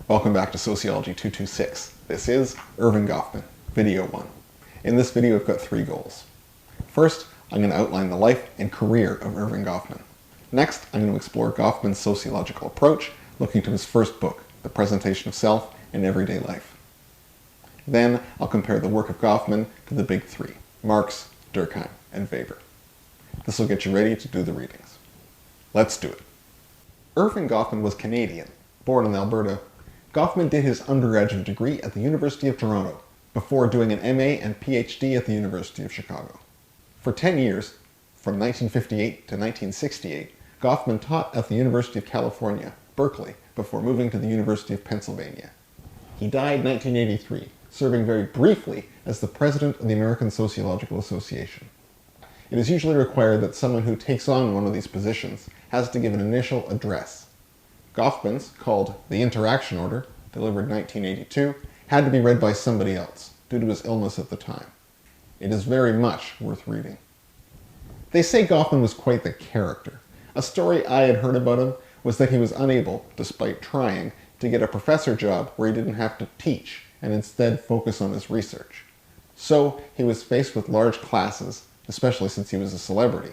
Welcome back to Sociology 226. This is Erving Goffman, Video 1. In this video I've got 3 goals. First, I'm going to outline the life and career of Erving Goffman. Next, I'm going to explore Goffman's sociological approach, looking to his first book, The Presentation of Self in Everyday Life. Then, I'll compare the work of Goffman to the big 3, Marx, Durkheim, and Weber. This will get you ready to do the readings. Let's do it. Erving Goffman was Canadian, born in Alberta. Goffman did his undergraduate degree at the University of Toronto, before doing an MA and PhD at the University of Chicago. For 10 years, from 1958 to 1968, Goffman taught at the University of California, Berkeley, before moving to the University of Pennsylvania. He died in 1983, serving very briefly as the president of the American Sociological Association. It is usually required that someone who takes on one of these positions has to give an initial address. Goffman's, called The Interaction Order, delivered in 1982, had to be read by somebody else, due to his illness at the time. It is very much worth reading. They say Goffman was quite the character. A story I had heard about him was that he was unable, despite trying, to get a professor job where he didn't have to teach and instead focus on his research. So he was faced with large classes, especially since he was a celebrity.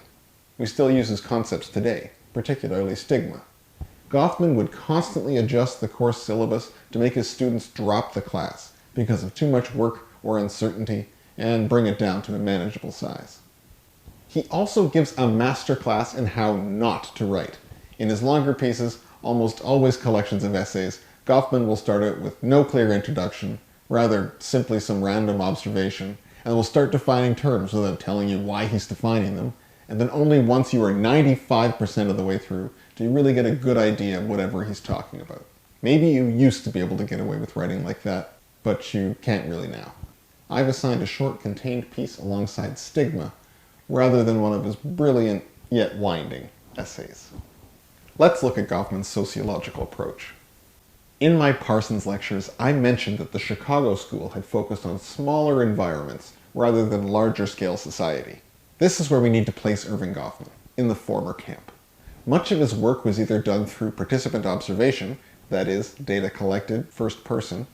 We still use his concepts today, particularly stigma. Goffman would constantly adjust the course syllabus to make his students drop the class because of too much work or uncertainty and bring it down to a manageable size. He also gives a master class in how not to write. In his longer pieces, almost always collections of essays, Goffman will start out with no clear introduction, rather simply some random observation, and will start defining terms without telling you why he's defining them, and then only once you are 95% of the way through do you really get a good idea of whatever he's talking about. Maybe you used to be able to get away with writing like that, but you can't really now. I've assigned a short contained piece alongside Stigma, rather than one of his brilliant yet winding essays. Let's look at Goffman's sociological approach. In my Parsons lectures, I mentioned that the Chicago school had focused on smaller environments rather than larger scale society. This is where we need to place Erving Goffman, in the former camp. Much of his work was either done through participant observation, that is, data collected first person,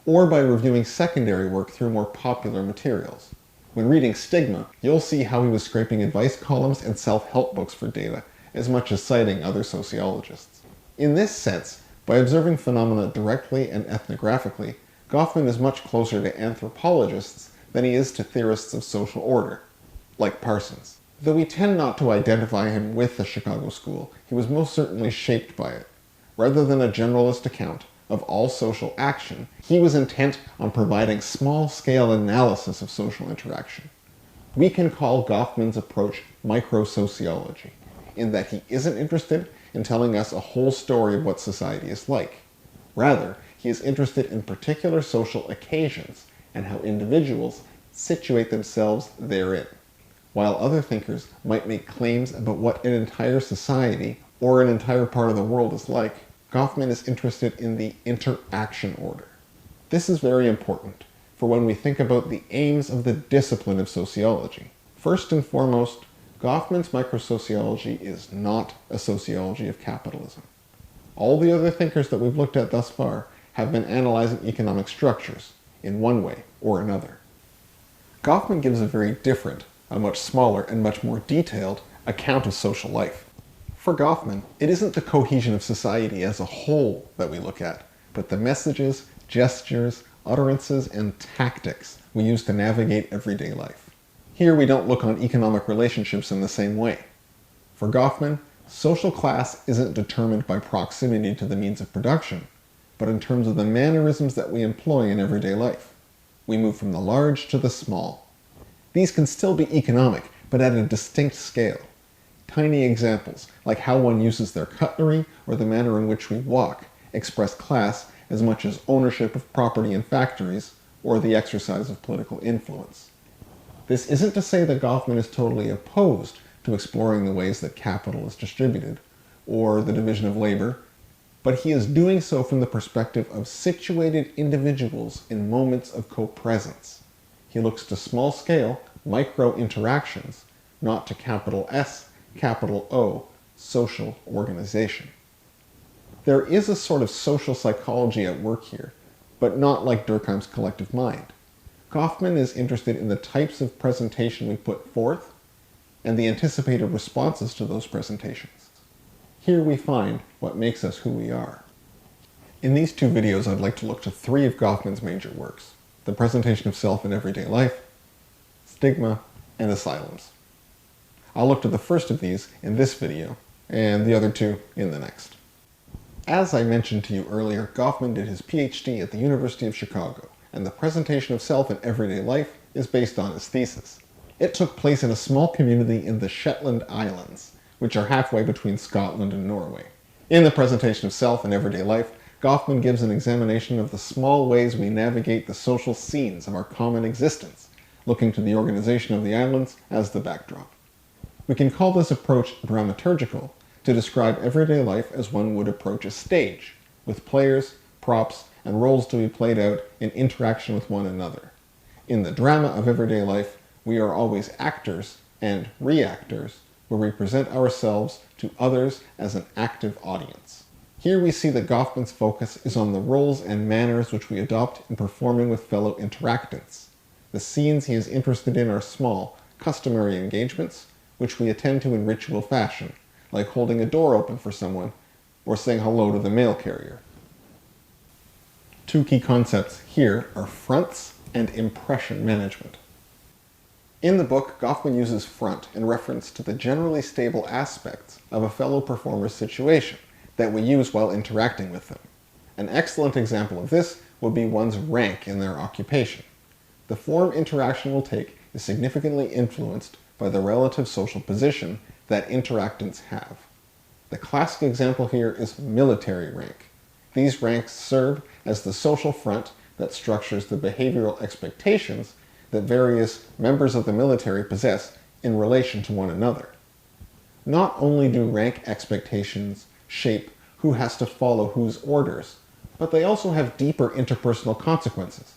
or by reviewing secondary work through more popular materials. When reading Stigma, you'll see how he was scraping advice columns and self-help books for data, as much as citing other sociologists. In this sense, by observing phenomena directly and ethnographically, Goffman is much closer to anthropologists than he is to theorists of social order, like Parsons. Though we tend not to identify him with the Chicago school, he was most certainly shaped by it. Rather than a generalist account of all social action, he was intent on providing small-scale analysis of social interaction. We can call Goffman's approach microsociology, in that he isn't interested in telling us a whole story of what society is like. Rather, he is interested in particular social occasions and how individuals situate themselves therein. While other thinkers might make claims about what an entire society or an entire part of the world is like, Goffman is interested in the interaction order. This is very important for when we think about the aims of the discipline of sociology. First and foremost, Goffman's microsociology is not a sociology of capitalism. All the other thinkers that we've looked at thus far have been analyzing economic structures in one way or another. Goffman gives a very different, a much smaller and much more detailed account of social life. For Goffman, it isn't the cohesion of society as a whole that we look at, but the messages, gestures, utterances, and tactics we use to navigate everyday life. Here we don't look on economic relationships in the same way. For Goffman, social class isn't determined by proximity to the means of production, but in terms of the mannerisms that we employ in everyday life. We move from the large to the small. These can still be economic, but at a distinct scale. Tiny examples, like how one uses their cutlery or the manner in which we walk, express class as much as ownership of property in factories or the exercise of political influence. This isn't to say that Goffman is totally opposed to exploring the ways that capital is distributed, or the division of labor, but he is doing so from the perspective of situated individuals in moments of co-presence. He looks to small-scale, micro-interactions, not to capital S, capital O, social organization. There is a sort of social psychology at work here, but not like Durkheim's collective mind. Goffman is interested in the types of presentation we put forth and the anticipated responses to those presentations. Here we find what makes us who we are. In these two videos, I'd like to look to three of Goffman's major works: The Presentation of Self in Everyday Life, Stigma, and Asylums. I'll look to the first of these in this video, and the other two in the next. As I mentioned to you earlier, Goffman did his PhD at the University of Chicago, and The Presentation of Self in Everyday Life is based on his thesis. It took place in a small community in the Shetland Islands, which are halfway between Scotland and Norway. In The Presentation of Self in Everyday Life, Goffman gives an examination of the small ways we navigate the social scenes of our common existence, looking to the organization of the islands as the backdrop. We can call this approach dramaturgical to describe everyday life as one would approach a stage, with players, props, and roles to be played out in interaction with one another. In the drama of everyday life, we are always actors and reactors, where we present ourselves to others as an active audience. Here we see that Goffman's focus is on the roles and manners which we adopt in performing with fellow interactants. The scenes he is interested in are small, customary engagements, which we attend to in ritual fashion, like holding a door open for someone or saying hello to the mail carrier. Two key concepts here are fronts and impression management. In the book, Goffman uses front in reference to the generally stable aspects of a fellow performer's situation that we use while interacting with them. An excellent example of this would be one's rank in their occupation. The form interaction will take is significantly influenced by the relative social position that interactants have. The classic example here is military rank. These ranks serve as the social front that structures the behavioral expectations that various members of the military possess in relation to one another. Not only do rank expectations shape who has to follow whose orders, but they also have deeper interpersonal consequences.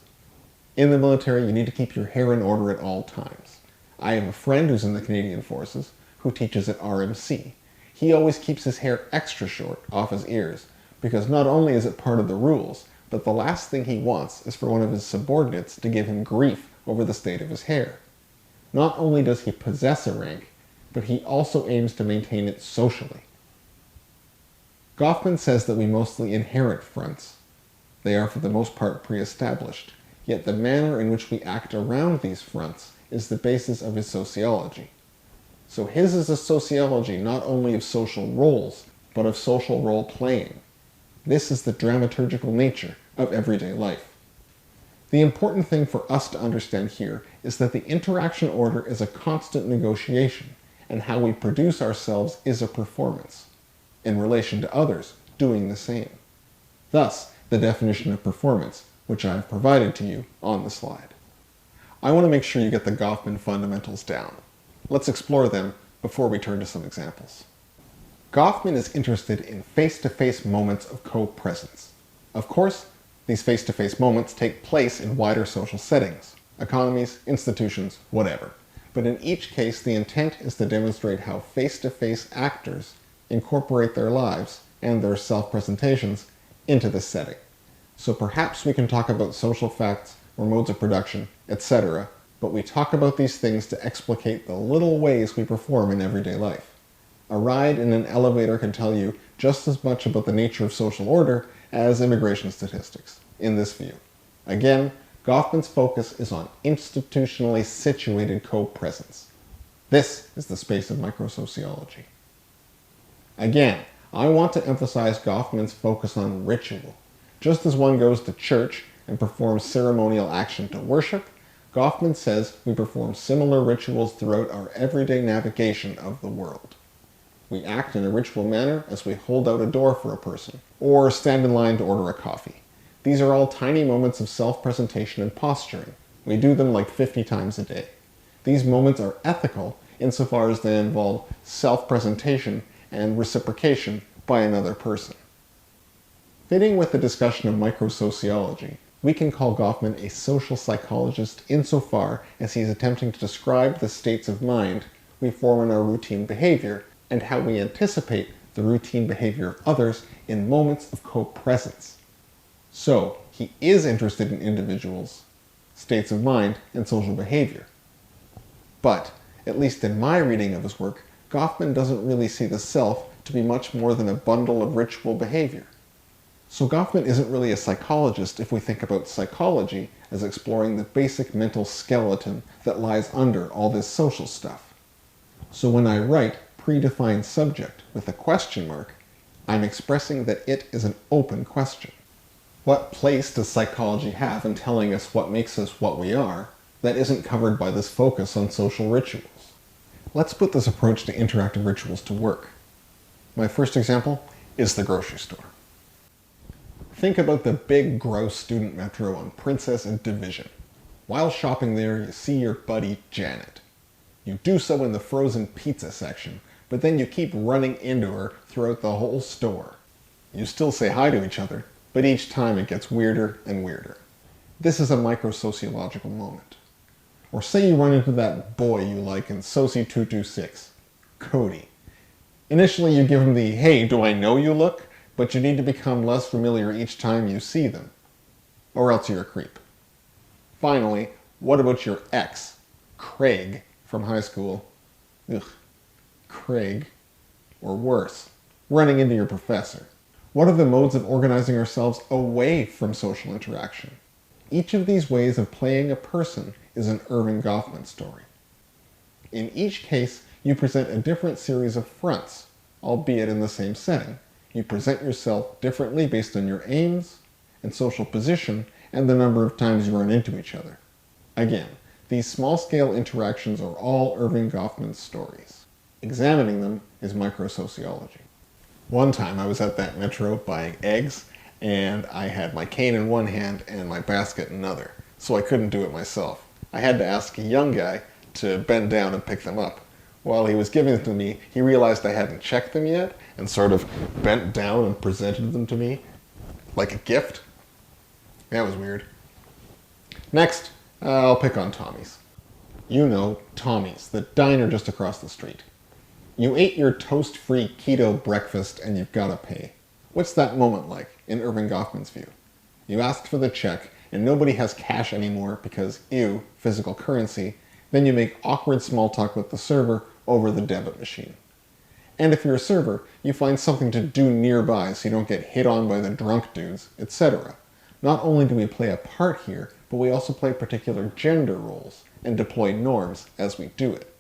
In the military, you need to keep your hair in order at all times. I have a friend who's in the Canadian Forces who teaches at RMC. He always keeps his hair extra short off his ears, because not only is it part of the rules, but the last thing he wants is for one of his subordinates to give him grief over the state of his hair. Not only does he possess a rank, but he also aims to maintain it socially. Goffman says that we mostly inherit fronts. They are for the most part pre-established, yet the manner in which we act around these fronts is the basis of his sociology. So his is a sociology not only of social roles, but of social role playing. This is the dramaturgical nature of everyday life. The important thing for us to understand here is that the interaction order is a constant negotiation, and how we produce ourselves is a performance, in relation to others doing the same. Thus, the definition of performance, which I have provided to you on the slide. I want to make sure you get the Goffman Fundamentals down. Let's explore them before we turn to some examples. Goffman is interested in face-to-face moments of co-presence. Of course, these face-to-face moments take place in wider social settings, economies, institutions, whatever. But in each case, the intent is to demonstrate how face-to-face actors incorporate their lives and their self-presentations into this setting. So perhaps we can talk about social facts or modes of production, etc., but we talk about these things to explicate the little ways we perform in everyday life. A ride in an elevator can tell you just as much about the nature of social order as immigration statistics, in this view. Again, Goffman's focus is on institutionally situated co-presence. This is the space of microsociology. Again, I want to emphasize Goffman's focus on ritual. Just as one goes to church and performs ceremonial action to worship, Goffman says we perform similar rituals throughout our everyday navigation of the world. We act in a ritual manner as we hold out a door for a person, or stand in line to order a coffee. These are all tiny moments of self-presentation and posturing. We do them like 50 times a day. These moments are ethical insofar as they involve self-presentation and reciprocation by another person. Fitting with the discussion of microsociology, we can call Goffman a social psychologist insofar as he is attempting to describe the states of mind we form in our routine behavior and how we anticipate the routine behavior of others in moments of co-presence. So, he is interested in individuals, states of mind, and social behavior. But, at least in my reading of his work, Goffman doesn't really see the self to be much more than a bundle of ritual behavior. So Goffman isn't really a psychologist if we think about psychology as exploring the basic mental skeleton that lies under all this social stuff. So when I write predefined subject with a question mark, I'm expressing that it is an open question. What place does psychology have in telling us what makes us what we are that isn't covered by this focus on social rituals? Let's put this approach to interactive rituals to work. My first example is the grocery store. Think about the big, gross student metro on Princess and Division. While shopping there, you see your buddy Janet. You do so in the frozen pizza section, but then you keep running into her throughout the whole store. You still say hi to each other, but each time it gets weirder and weirder. This is a microsociological moment. Or say you run into that boy you like in SOCY 226, Cody. Initially you give him the, hey, do I know you look? But you need to become less familiar each time you see them, or else you're a creep. Finally, what about your ex, Craig, from high school? Ugh, Craig. Or worse, running into your professor. What are the modes of organizing ourselves away from social interaction? Each of these ways of playing a person is an Erving Goffman story. In each case, you present a different series of fronts, albeit in the same setting. You present yourself differently based on your aims and social position and the number of times you run into each other. Again, these small-scale interactions are all Erving Goffman's stories. Examining them is microsociology. One time I was at that metro buying eggs, and I had my cane in one hand and my basket in another, so I couldn't do it myself. I had to ask a young guy to bend down and pick them up. While he was giving them to me, he realized I hadn't checked them yet and sort of bent down and presented them to me like a gift. That was weird. Next, I'll pick on Tommy's. You know, Tommy's, the diner just across the street. You ate your toast-free keto breakfast and you've got to pay. What's that moment like in Erving Goffman's view? You asked for the check and nobody has cash anymore because, ew, physical currency. Then you make awkward small talk with the server over the debit machine. And if you're a server, you find something to do nearby so you don't get hit on by the drunk dudes, etc. Not only do we play a part here, but we also play particular gender roles and deploy norms as we do it.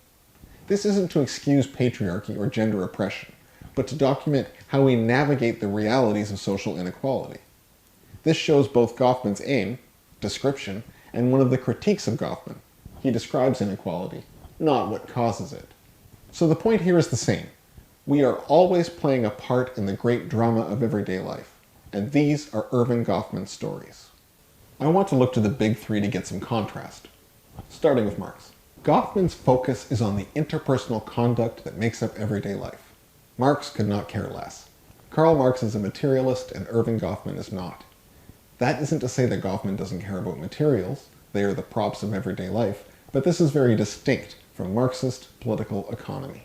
This isn't to excuse patriarchy or gender oppression, but to document how we navigate the realities of social inequality. This shows both Goffman's aim, description, and one of the critiques of Goffman. He describes inequality, not what causes it. So the point here is the same. We are always playing a part in the great drama of everyday life, and these are Erving Goffman's stories. I want to look to the big three to get some contrast, starting with Marx. Goffman's focus is on the interpersonal conduct that makes up everyday life. Marx could not care less. Karl Marx is a materialist and Erving Goffman is not. That isn't to say that Goffman doesn't care about materials, they are the props of everyday life, but this is very distinct from Marxist political economy.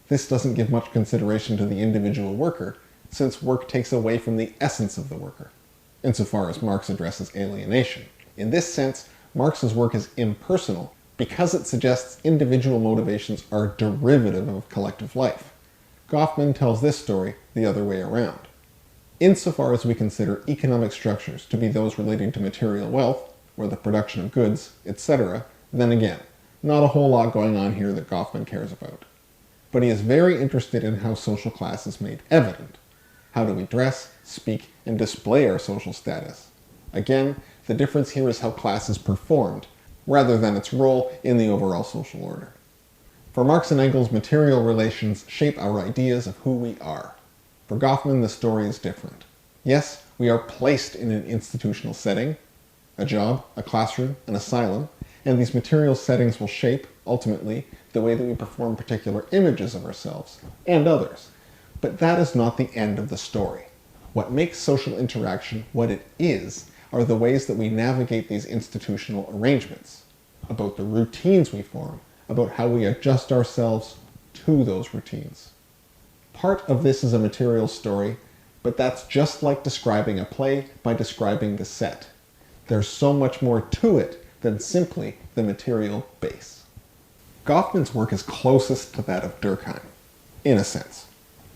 This doesn't give much consideration to the individual worker, since work takes away from the essence of the worker, insofar as Marx addresses alienation. In this sense, Marx's work is impersonal because it suggests individual motivations are derivative of collective life. Goffman tells this story the other way around. Insofar as we consider economic structures to be those relating to material wealth, or the production of goods, etc., then again, not a whole lot going on here that Goffman cares about. But he is very interested in how social class is made evident. How do we dress, speak, and display our social status? Again, the difference here is how class is performed, rather than its role in the overall social order. For Marx and Engels, material relations shape our ideas of who we are. For Goffman, the story is different. Yes, we are placed in an institutional setting, a job, a classroom, an asylum, and these material settings will shape, ultimately, the way that we perform particular images of ourselves and others. But that is not the end of the story. What makes social interaction what it is are the ways that we navigate these institutional arrangements, about the routines we form, about how we adjust ourselves to those routines. Part of this is a material story, but that's just like describing a play by describing the set. There's so much more to it than simply the material base. Goffman's work is closest to that of Durkheim, in a sense.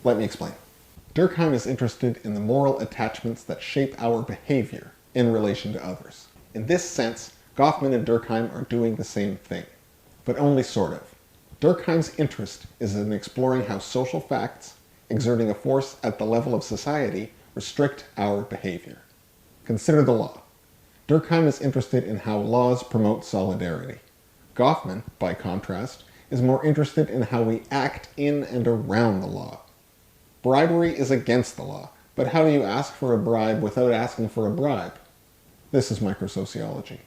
Let me explain. Durkheim is interested in the moral attachments that shape our behavior in relation to others. In this sense, Goffman and Durkheim are doing the same thing, but only sort of. Durkheim's interest is in exploring how social facts, exerting a force at the level of society, restrict our behavior. Consider the law. Durkheim is interested in how laws promote solidarity. Goffman, by contrast, is more interested in how we act in and around the law. Bribery is against the law, but how do you ask for a bribe without asking for a bribe? This is microsociology.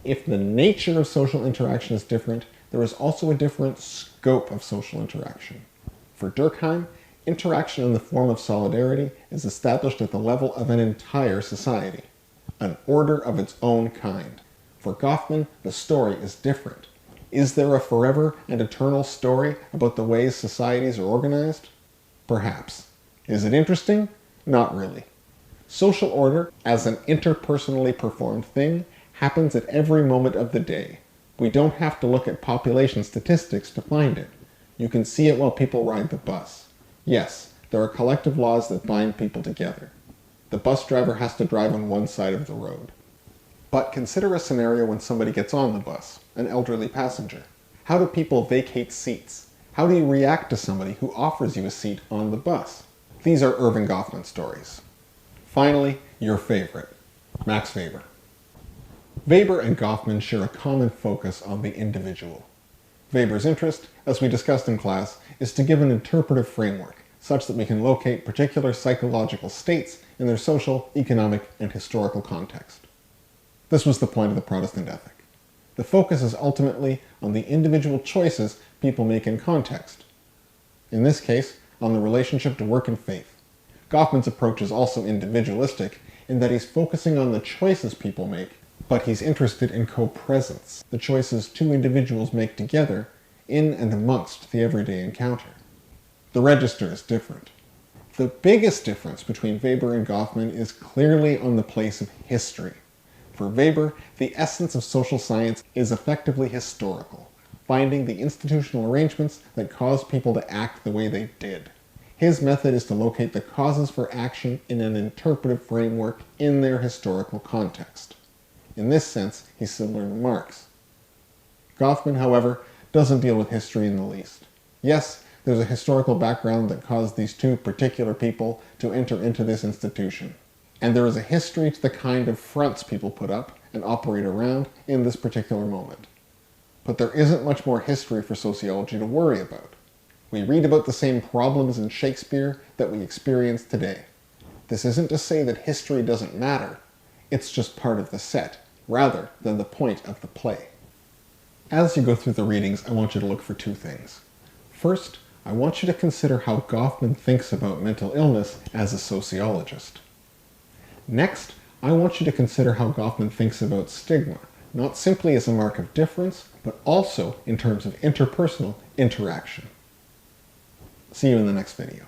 If the nature of social interaction is different, there is also a different scope of social interaction. For Durkheim, interaction in the form of solidarity is established at the level of an entire society, an order of its own kind. For Goffman, the story is different. Is there a forever and eternal story about the ways societies are organized? Perhaps. Is it interesting? Not really. Social order, as an interpersonally performed thing, happens at every moment of the day. We don't have to look at population statistics to find it. You can see it while people ride the bus. Yes, there are collective laws that bind people together. The bus driver has to drive on one side of the road. But consider a scenario when somebody gets on the bus, an elderly passenger. How do people vacate seats? How do you react to somebody who offers you a seat on the bus? These are Erving Goffman stories. Finally, your favorite, Max Weber. Weber and Goffman share a common focus on the individual. Weber's interest, as we discussed in class, is to give an interpretive framework such that we can locate particular psychological states in their social, economic, and historical context. This was the point of the Protestant ethic. The focus is ultimately on the individual choices people make in context. In this case, on the relationship to work and faith. Goffman's approach is also individualistic in that he's focusing on the choices people make, but he's interested in co-presence, the choices two individuals make together in and amongst the everyday encounter. The register is different. The biggest difference between Weber and Goffman is clearly on the place of history. For Weber, the essence of social science is effectively historical, finding the institutional arrangements that caused people to act the way they did. His method is to locate the causes for action in an interpretive framework in their historical context. In this sense, he's similar to Marx. Goffman, however, doesn't deal with history in the least. Yes, there's a historical background that caused these two particular people to enter into this institution. And there is a history to the kind of fronts people put up and operate around in this particular moment. But there isn't much more history for sociology to worry about. We read about the same problems in Shakespeare that we experience today. This isn't to say that history doesn't matter. It's just part of the set, rather than the point of the play. As you go through the readings, I want you to look for two things. First, I want you to consider how Goffman thinks about mental illness as a sociologist. Next, I want you to consider how Goffman thinks about stigma, not simply as a mark of difference, but also in terms of interpersonal interaction. See you in the next video.